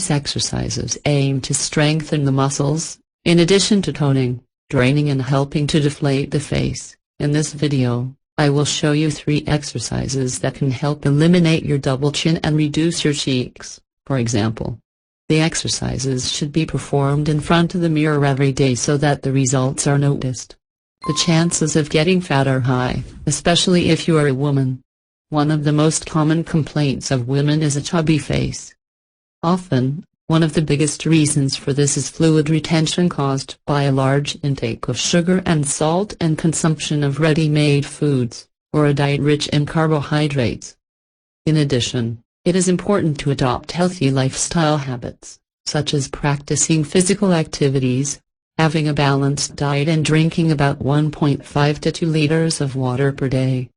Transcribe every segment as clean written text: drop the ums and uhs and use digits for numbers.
These exercises aim to strengthen the muscles, in addition to toning, draining and helping to deflate the face. In this video, I will show you 3 exercises that can help eliminate your double chin and reduce your cheeks. For example, the exercises should be performed in front of the mirror every day so that the results are noticed. The chances of getting fat are high, especially if you are a woman. One of the most common complaints of women is a chubby face. Often, one of the biggest reasons for this is fluid retention caused by a large intake of sugar and salt and consumption of ready-made foods, or a diet rich in carbohydrates. In addition, it is important to adopt healthy lifestyle habits, such as practicing physical activities, having a balanced diet and drinking about 1.5 to 2 liters of water per day.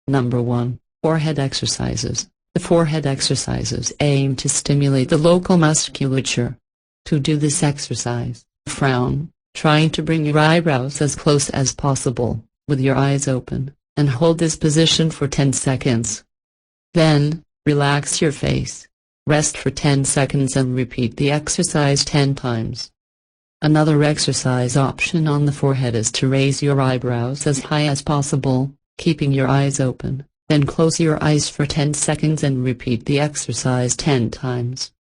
Number 1. Forehead exercises. The forehead exercises aim to stimulate the local musculature. To do this exercise, frown, trying to bring your eyebrows as close as possible, with your eyes open, and hold this position for 10 seconds. Then, relax your face. Rest for 10 seconds and repeat the exercise 10 times. Another exercise option on the forehead is to raise your eyebrows as high as possible, keeping your eyes open. Then close your eyes for 10 seconds and repeat the exercise 10 times.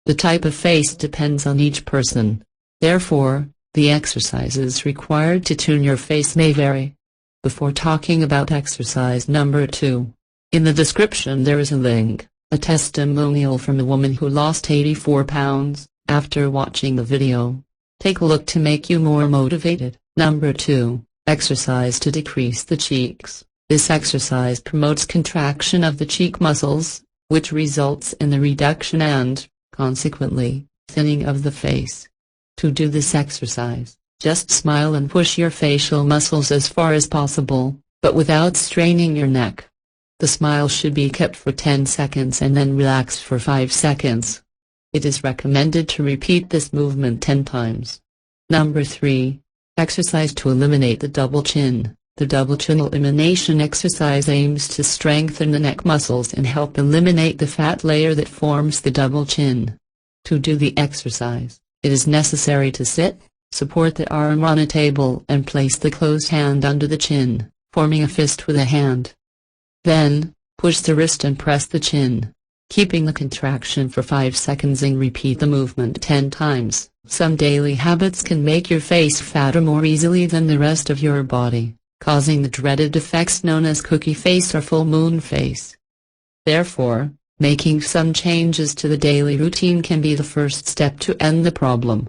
The type of face depends on each person. Therefore, the exercises required to tune your face may vary. Before talking about exercise number 2, in the description there is a link, a testimonial from a woman who lost 84 pounds, after watching the video. Take a look to make you more motivated. Number 2, exercise to decrease the cheeks. This exercise promotes contraction of the cheek muscles, which results in the reduction and, consequently, thinning of the face. To do this exercise, just smile and push your facial muscles as far as possible, but without straining your neck. The smile should be kept for 10 seconds and then relax for 5 seconds. It is recommended to repeat this movement 10 times. Number 3, exercise to eliminate the double chin. The double chin elimination exercise aims to strengthen the neck muscles and help eliminate the fat layer that forms the double chin. To do the exercise, it is necessary to sit, support the arm on a table and place the closed hand under the chin, forming a fist with a hand. Then, push the wrist and press the chin, keeping the contraction for 5 seconds and repeat the movement 10 times. Some daily habits can make your face fatter more easily than the rest of your body, causing the dreaded effects known as cookie face or full moon face. Therefore, making some changes to the daily routine can be the first step to end the problem.